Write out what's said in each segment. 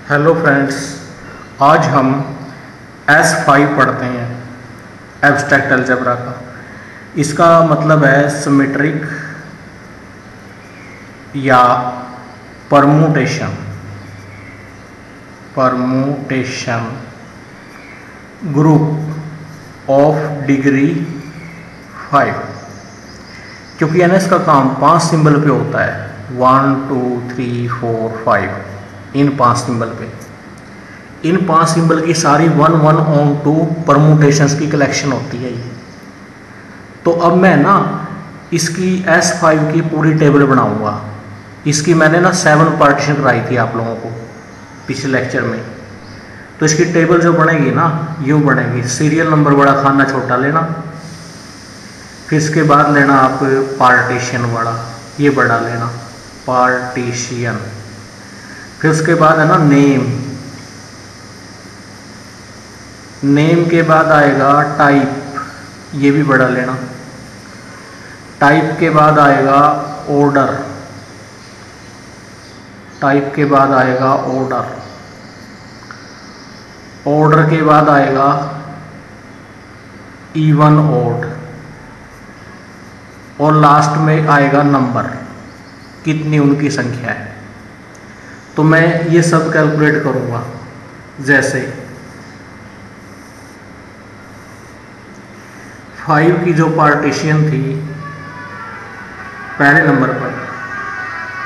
Hello friends, आज हम S5 पढ़ते हैं एब्स्ट्रैक्ट अलजेब्रा का। इसका मतलब है सिमेट्रिक या परमुटेशन ग्रुप ऑफ डिग्री 5। क्योंकि एन एस का काम 5 सिंबल पे होता है, 1 2 3 4 5। इन 5 सिंबल पे, इन 5 सिंबल की सारी 1 1 ऑन 2 परमुटेशंस की कलेक्शन होती है ये। तो अब मैं ना इसकी S5 की पूरी टेबल बनाऊंगा। इसकी मैंने ना 7 पार्टीशन कराई थी आप लोगों को पिछले लेक्चर में। तो इसकी टेबल जो बनेगी ना, यूँ बनेगी। सीरियल नंबर बड़ा, खाना छोटा लेना, फिर इसके बाद लेना आप पार्टीशन वाला, ये बड़ा लेना पार्टीशन। फिर उसके बाद है ना नेम के बाद आएगा टाइप, ये भी बड़ा लेना। टाइप के बाद आएगा ऑर्डर, टाइप के बाद आएगा ऑर्डर, ऑर्डर के बाद आएगा इवन ऑड, और लास्ट में आएगा नंबर, कितनी उनकी संख्या है। तो मैं ये सब कैलकुलेट करूंगा। जैसे 5 की जो पार्टीशन थी पहले नंबर पर,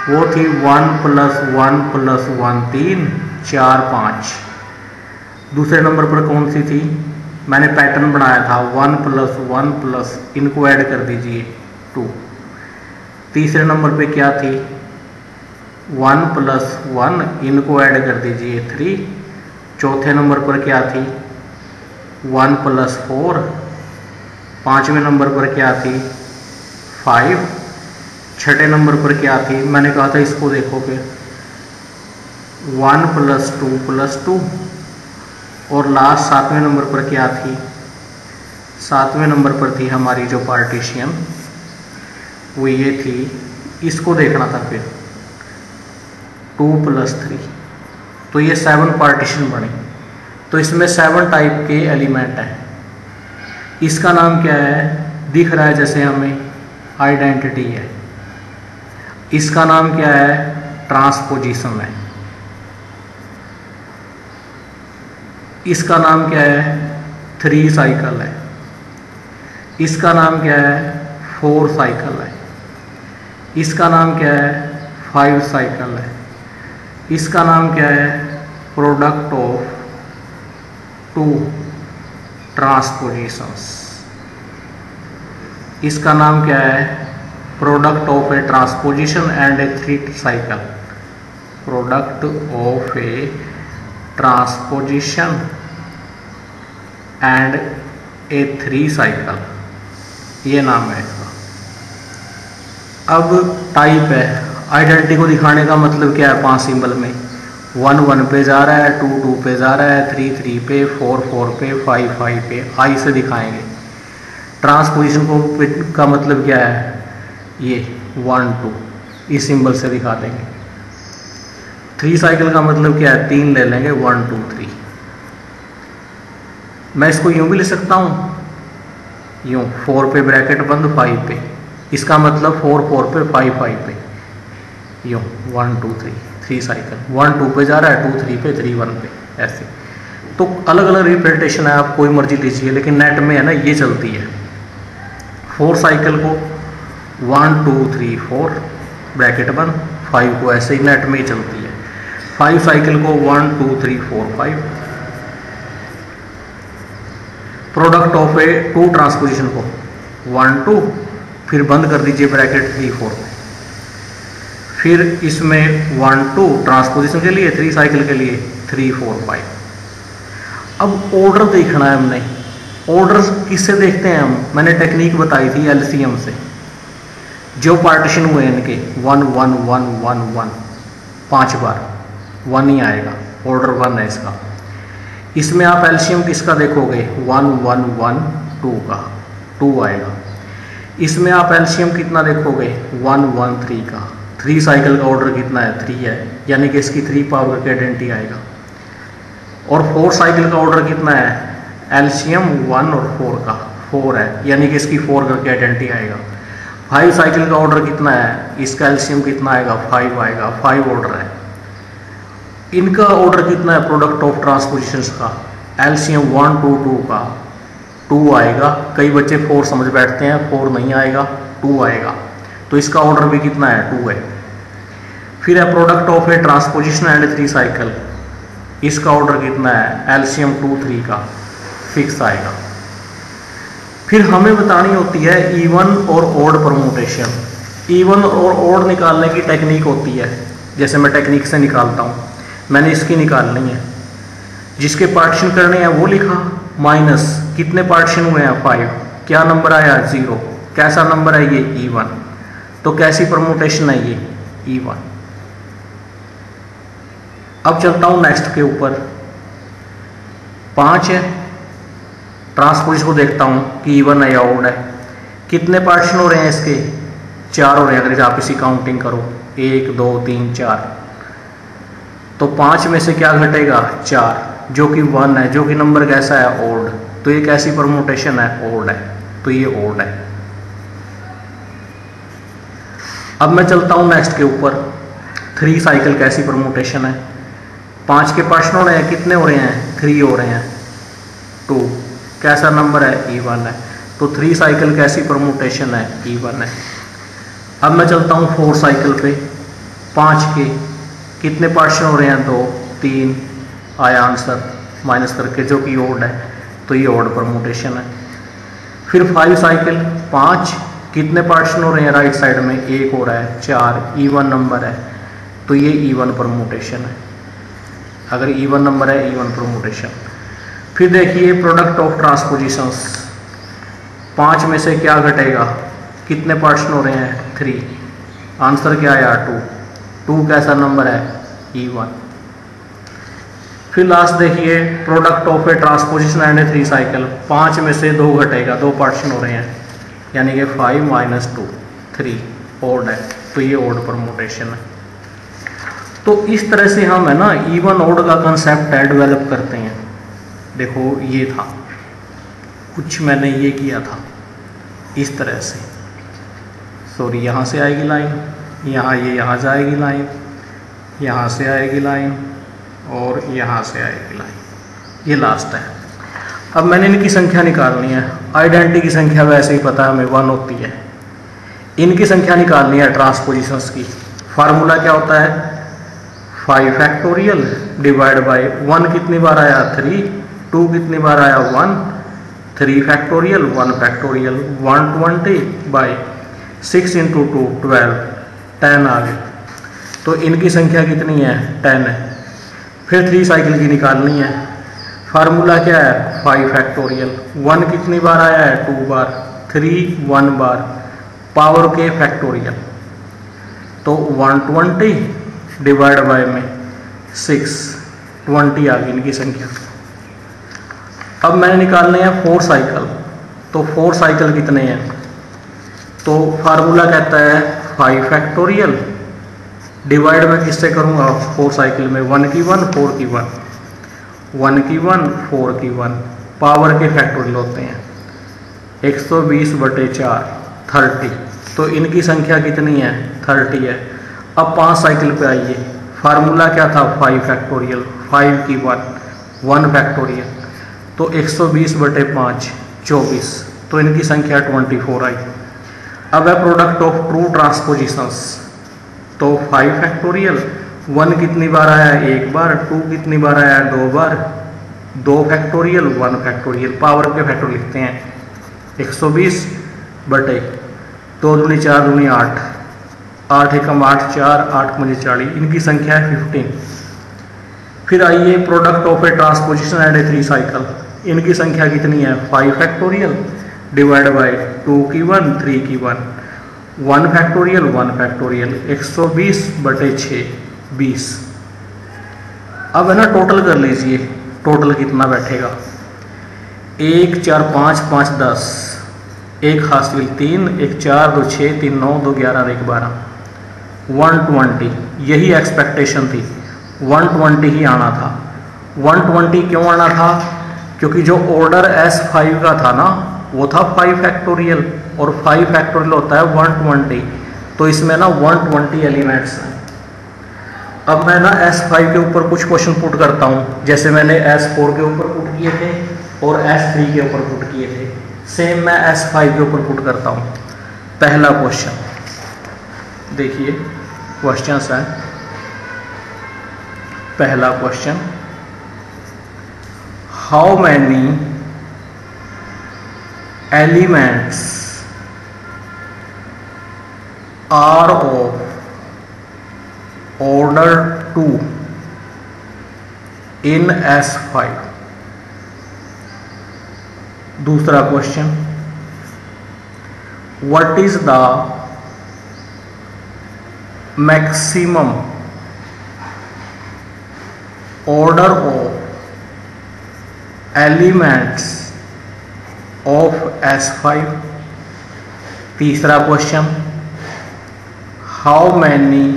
वो थी 1 + 1 + 1 3 4 5। दूसरे नंबर पर कौन सी थी, मैंने पैटर्न बनाया था 1 + 1 प्लस, इनको ऐड कर दीजिए 2। तीसरे नंबर पे क्या थी 1 + 1, इनको ऐड कर दीजिए 3। चौथे नंबर पर क्या थी 1 + 4। पांचवें नंबर पर क्या थी 5। छठे नंबर पर क्या थी, मैंने कहा था इसको देखो फिर 1 + 2 + 2। और लास्ट 7वें नंबर पर क्या थी, 7वें नंबर पर थी हमारी जो पार्टीशन, वो ये थी। इसको देखना था फिर 2 + 3। तो ये 7 पार्टीशन बनी। तो इसमें 7 टाइप के एलिमेंट हैं। इसका नाम क्या है, दिख रहा है जैसे हमें आइडेंटिटी है। इसका नाम क्या है, ट्रांसपोजिशन है। इसका नाम क्या है, 3 साइकिल है। इसका नाम क्या है, 4 साइकिल है। इसका नाम क्या है, 5 साइकिल है। इसका नाम क्या है, प्रोडक्ट ऑफ 2 ट्रांसपोजिशंस। इसका नाम क्या है, product of A transposition and A 3 cycle. Product of A transposition and A 3 cycle, ये नाम है इसका। अब टाइप है, आइडेंटिटी को दिखाने का मतलब क्या है, 5 सिंबल में 1 1 पे जा रहा है, 2 2 पे जा रहा है, 3 3 पे, 4 4 पे, 5 5 पे, आई से दिखाएंगे। ट्रांसपोजिशन को का मतलब क्या है, ये 1 2 इस सिंबल से दिखा देंगे। 3 साइकिल का मतलब क्या है, 3 ले लेंगे, 1 2 3। मैं इसको यूं भी ले सकता हूं, यूं 4 पे ब्रैकेट बंद, 5 पे, इसका मतलब 4 4 पे, 5 5 पे, यूं 1 2 3 साइकिल। 1 2 पे जा रहा है, 2 3 पे, 3 1 पे, ऐसे। तो अलग अलग रिप्रेजेंटेशन है, आप कोई मर्जी लीजिए, लेकिन नेट में है ना ये चलती है। 4 साइकिल को 1 2 3 4 ब्रैकेट बंद, 5 को ऐसे ही नेट में ही चलती है। 5 साइकिल को 1 2 3 4 5। प्रोडक्ट ऑफ ए 2 ट्रांसपोजिशन को 1 2, फिर बंद कर दीजिए ब्रैकेट 3 4 में। फिर इसमें 1 2 ट्रांसपोजिशन के लिए, 3 साइकिल के लिए 3 4 5। अब ऑर्डर देखना है हमने। ऑर्डर किससे देखते हैं हम, मैंने टेक्निक बताई थी एलसीएम से। जो पार्टीशन हुए इनके 1 1 1 1 1, 5 बार 1 ही आएगा, ऑर्डर 1 है इसका। इसमें आप एलसीएम किसका देखोगे, 1 1 1 2 का, 2 आएगा। इसमें आप एलसीएम कितना देखोगे, 1 1 3 का, 3 साइकिल का ऑर्डर कितना है 3 है, यानी कि इसकी 3 पावर करके आइडेंटिटी आएगा। और 4 साइकिल का ऑर्डर कितना है, एलसीएम 1 और 4 का 4 है, यानी कि इसकी 4 करके आइडेंटिटी आएगा। 5 साइकिल का ऑर्डर कितना है, इसका एलसीएम कितना आएगा 5 आएगा, 5 ऑर्डर है। इनका ऑर्डर कितना है प्रोडक्ट ऑफ ट्रांसपोजिशंस का, एलसीएम 1 2 2 का 2 आएगा। कई बच्चे 4 समझ बैठते हैं, 4 नहीं आएगा 2 आएगा, तो इसका ऑर्डर भी कितना है 2 है। फिर है product of A transposition and 3 cycle, इसका ऑर्डर कितना है एलसीएम 2 3 का फिक्स आएगा। फिर हमें बतानी होती है इवन और ऑड परमुटेशन। इवन और ऑड निकालने की टेक्निक होती है, जैसे मैं टेक्निक से निकालता हूँ, मैंने इसकी निकालनी है। जिसके पार्टीशन करने हैं वो लिखा, माइनस कितने पार्टीशन हुए हैं 5, क्या नंबर आया 0, कैसा नंबर है ये इवन, तो कैसी परमुटेशन है ये इवन। अब चलता हूँ नेक्स्ट के ऊपर, 5 है, ट्रांसपोजिशन को देखता हूँ कि इवन है या ऑड है। कितने पार्टीशन हो रहे हैं इसके 4 हो रहे हैं, अगर आप इसी काउंटिंग करो 1 2 3 4, तो 5 में से क्या घटेगा 4, जो कि 1 है, जो कि नंबर कैसा है ऑड, तो ये कैसी परमुटेशन है ऑड है, तो ये ऑड है। अब मैं चलता हूँ नेक्स्ट के ऊपर, 3 साइकिल कैसी परमुटेशन है। 5 के पार्टीशन हो रहे हैं, कितने हो रहे हैं 3 हो रहे हैं, 2 कैसा नंबर है इवन है, तो 3 साइकिल कैसी परमुटेशन है इवन है। अब मैं चलता हूँ 4 साइकिल पे, 5 के कितने पार्टीशन हो रहे हैं 2 3 आया आंसर माइनस करके, जो कि ऑड है, तो ये ऑड परमुटेशन है। फिर 5 साइकिल, 5 कितने पार्टीशन हो रहे हैं राइट साइड में 1 हो रहा है, 4 इवन नंबर है, तो ये इवन परमुटेशन है। अगर इवन नंबर है इवन परमुटेशन। फिर देखिए प्रोडक्ट ऑफ ट्रांसपोजिशंस, 5 में से क्या घटेगा, कितने पार्टीशन हो रहे हैं 3, आंसर क्या आया 2, 2 कैसा नंबर है इवन। फिर लास्ट देखिए product of A transposition and A 3 cycle, 5 में से 2 घटेगा, 2 पार्टीशन हो रहे हैं, यानी कि 5 - 2 3 ऑड है, तो ये ऑड परमुटेशन है। तो इस तरह से हम है ना इवन ऑड का कंसेप्ट है डेवलप करते हैं। देखो ये था कुछ, मैंने ये किया था इस तरह से, सॉरी यहाँ से आएगी लाइन, यहाँ ये यहाँ जाएगी लाइन, यहाँ से आएगी लाइन और यहाँ से आएगी लाइन, ये लास्ट है। अब मैंने इनकी संख्या निकालनी है। आइडेंटिटी की संख्या वैसे ही पता है हमें 1 होती है, इनकी संख्या निकालनी है ट्रांसपोजिशंस की। फार्मूला क्या होता है 5 फैक्टोरियल डिवाइड बाय 1 कितनी बार आया 3, 2 कितनी बार आया 1, 3 फैक्टोरियल 1 फैक्टोरियल 120 बाय 6 × 2 12, 10 आ गए, तो इनकी संख्या कितनी है 10 है। फिर 3 साइकिल की निकालनी है। फार्मूला क्या है 5 फैक्टोरियल, 1 कितनी बार आया है 2 बार, 3 1 बार, पावर के फैक्टोरियल, तो 120 डिवाइड बाय में 6 20 आ गई इनकी संख्या। अब मैंने निकालने हैं 4 साइकिल, तो 4 साइकिल कितने हैं, तो फार्मूला कहता है 5 फैक्टोरियल डिवाइड में किससे करूँगा 4 साइकिल में, 1 की 1 4 की 1, 1 की 1 4 की 1, पावर के फैक्टोरियल होते हैं 120/4 30, तो इनकी संख्या कितनी है 30 है। अब 5 साइकिल पे आइए, फार्मूला क्या था 5 फैक्टोरियल, 5 की 1 फैक्टोरियल, तो 120/5 24, तो इनकी संख्या 24 आई। अब है प्रोडक्ट ऑफ ट्रू ट्रांसपोजिशंस, तो 5 फैक्टोरियल 1 कितनी बार आया 1 बार, 2 कितनी बार आया 2 बार, 2 फैक्टोरियल 1 फैक्टोरियल, पावर के फैक्टर लिखते हैं 120/2 दूनी 4 दूनी 8, 8 एकम 8 4 8 मुझे 40, इनकी संख्या है 15। फिर आइए product of A transposition and A 3 cycle, इनकी संख्या कितनी है 5 फैक्टोरियल डिवाइड बाय 2 की 1 3 की 1 फैक्टोरियल 1 फैक्टोरियल 120/6 20। अब है ना टोटल कर लीजिए, टोटल कितना बैठेगा 1 4 5 5 10, 1 हासिल 3 1 4 2 6 3 9 2 11 1 12, 120, यही एक्सपेक्टेशन थी, 120 ही आना था। 120 क्यों आना था? क्योंकि जो ऑर्डर S5 का था ना वो था 5 फैक्टोरियल, और 5 फैक्टोरियल होता है 120, तो इसमें ना 120 एलिमेंट्स हैं। अब मैं ना S5 के ऊपर कुछ क्वेश्चन पुट करता हूँ, जैसे मैंने S4 के ऊपर पुट किए थे और S3 के ऊपर पुट किए थे, सेम मैं S5 के ऊपर पुट करता हूँ। पहला क्वेश्चन देखिए, क्वेश्चंस हैं। पहला question, how many elements are of order 2 इन S5। दूसरा question, what is the maximum order of elements of S5। तीसरा question, how many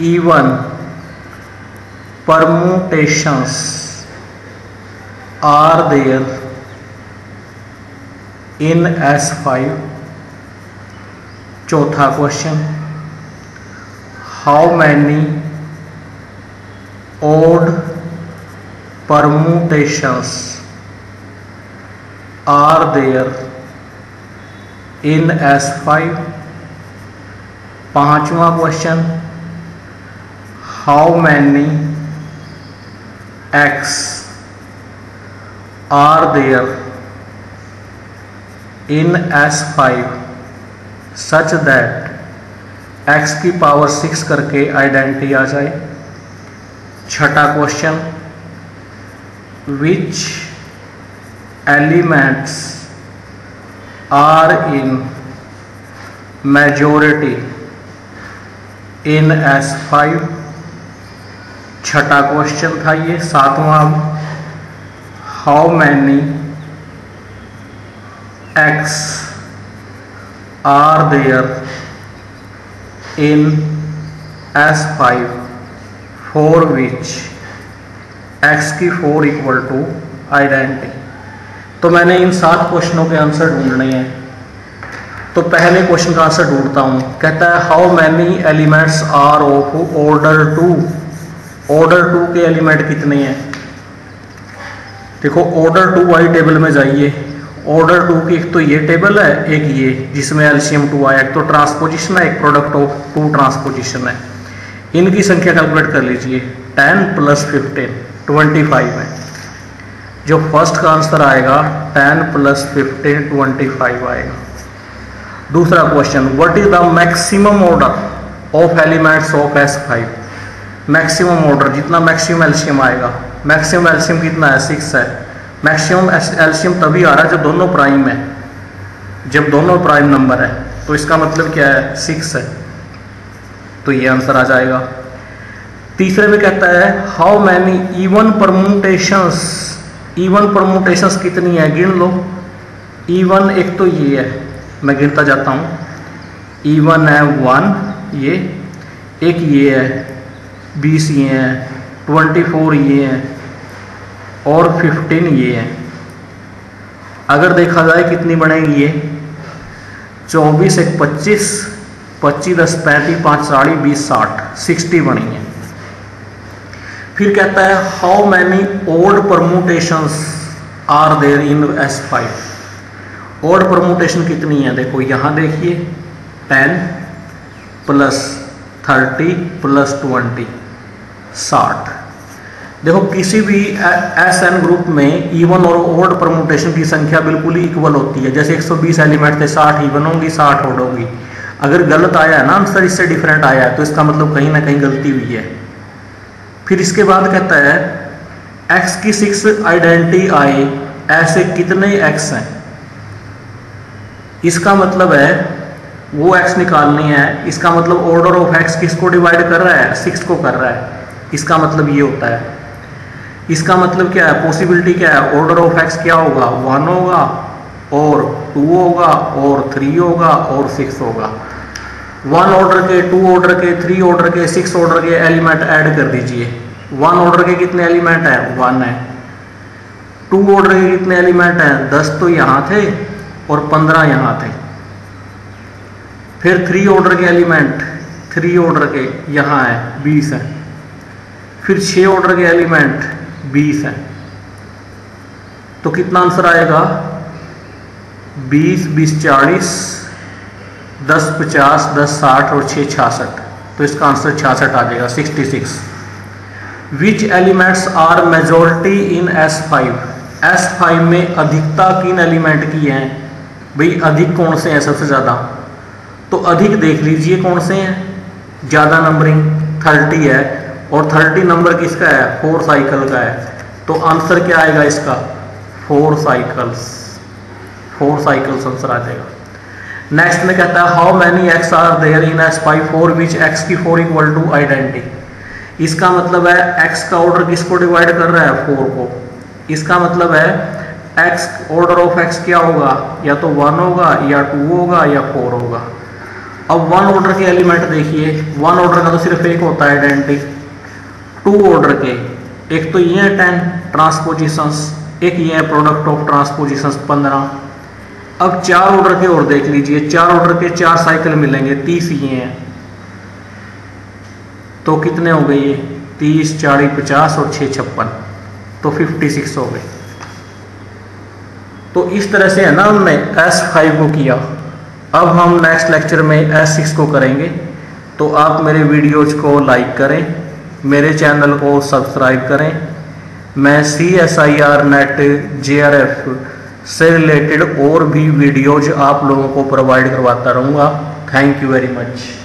even permutations are there in S5। चौथा question, how many odd permutations are there in S5। पांचवा question, how many x are there in S5 such that x की power 6 करके identity आ जाए। छठा question, which elements are in majority in S5। छठा question था ये। सातवां, how many x are there in S5 for which x की 4 इक्वल टू आइडेंटिटी। तो मैंने इन 7 क्वेश्चनों के आंसर ढूंढने हैं। तो पहले क्वेश्चन का आंसर ढूंढता हूं। कहता है how many elements are of order 2। Order 2 के एलिमेंट कितने हैं? देखो ऑर्डर 2 वाली टेबल में जाइए। ऑर्डर 2 की एक तो ये टेबल है, एक ये जिसमें एलसीएम 2 आया, एक तो ट्रांसपोजिशन है, एक प्रोडक्ट ऑफ 2 ट्रांसपोजिशन है। इनकी संख्या कैलकुलेट कर लीजिए। 10 + 15 25 है। जो फर्स्ट का आंसर आएगा 10 + 15 25 आएगा। दूसरा question, what is the maximum order of elements of S5। Maximum order जितना मैक्सिमम एलसीएम आएगा। मैक्सिमम एलसीएम कितना है? 6 है। मैक्सिमम एलसीएम तभी आ रहा है जब दोनों प्राइम है, जब दोनों प्राइम नंबर है, तो इसका मतलब क्या है? 6 है, तो ये आंसर आ जाएगा। तीसरे में कहता है how many even permutations. Even permutations कितनी है? गिन लो। इवन एक तो ये है, मैं गिनता जाता हूँ। इवन है 1 ये, एक ये है 20 ये हैं, 24 ये हैं और 15 ये हैं। अगर देखा जाए कितनी बनेगी ये? 24 1 25, 25 10 35, 5 40 20 60, 60 बनी है। फिर कहता है how many odd permutations are there in S5। Odd permutation कितनी है? देखो यहाँ देखिए 10 + 30 + 20 60। देखो किसी भी SN ग्रुप में इवन और ओड परम्यूटेशन की संख्या बिल्कुल ही इक्वल होती है। जैसे 120 एलिमेंट थे, 60 इवन होंगी 60 ओड होगी। अगर गलत आया है ना आंसर, इससे डिफरेंट आया है, तो इसका मतलब कहीं ना कहीं गलती हुई है। फिर इसके बाद कहता है x की 6 आइडेंटिटी आए, ऐसे कितने x हैं? इसका मतलब है वो x निकालनी है। इसका मतलब ऑर्डर ऑफ x किसको डिवाइड कर रहा है? 6 को कर रहा है। इसका मतलब ये होता है। इसका मतलब क्या है? पॉसिबिलिटी क्या है? ऑर्डर ऑफ x क्या होगा? 1 होगा और 2 होगा और 3 होगा और 6 होगा। 1 ऑर्डर के, 2 ऑर्डर के, 3 ऑर्डर के, 6 ऑर्डर के एलिमेंट ऐड कर दीजिए। 1 ऑर्डर के कितने एलिमेंट हैं? 1 है। 2 ऑर्डर के कितने एलिमेंट हैं? 10 तो यहाँ थे और 15 यहाँ थे। फिर 3 ऑर्डर के एलिमेंट, 3 ऑर्डर के यहाँ है, 20 है। फिर 6 ऑर्डर के एलिमेंट 20 है। तो कितना आंसर आएगा? 20, 20 40, 10 50, 10 60 और 6 66। तो इसका आंसर 66 आ जाएगा, 66। Which elements are majority in S5? S5 में अधिकता किन एलिमेंट की है? भाई अधिक कौन से हैं सबसे ज़्यादा? तो अधिक देख लीजिए कौन से हैं। ज़्यादा नंबरिंग 30 है और 30 नंबर किसका है? 4 साइकिल का है। तो आंसर क्या आएगा इसका? 4 साइकिल्स। 4 साइकिल्स आंसर आ जाएगा। नेक्स्ट में कहता है how many X are there in S5 for which X की 4 इक्वल टू आइडेंटिटी। इसका मतलब है x का ऑर्डर किसको डिवाइड कर रहा है? 4 को। इसका मतलब है x ऑर्डर ऑफ x क्या होगा? या तो 1 होगा या 2 होगा या 4 होगा। अब 1 ऑर्डर के एलिमेंट देखिए, 1 ऑर्डर का तो सिर्फ एक होता है आइडेंटिटी। 2 ऑर्डर के एक तो ये है 10 ट्रांसपोजिशंस, एक ये है प्रोडक्ट ऑफ ट्रांसपोजिशंस 15। अब 4 ऑर्डर के और देख लीजिए, 4 ऑर्डर के 4 साइकिल मिलेंगे, 30 ये हैं। तो कितने हो गए ये? 30, 40, 50 और 6 56। तो 56 हो गए। तो इस तरह से है ना हमने S5 को किया। अब हम नेक्स्ट लेक्चर में S6 को करेंगे। तो आप मेरे वीडियोज को लाइक करें, मेरे चैनल को सब्सक्राइब करें। मैं CSIR नेट JRF से रिलेटेड और भी वीडियोज आप लोगों को प्रोवाइड करवाता रहूँगा। Thank you very much.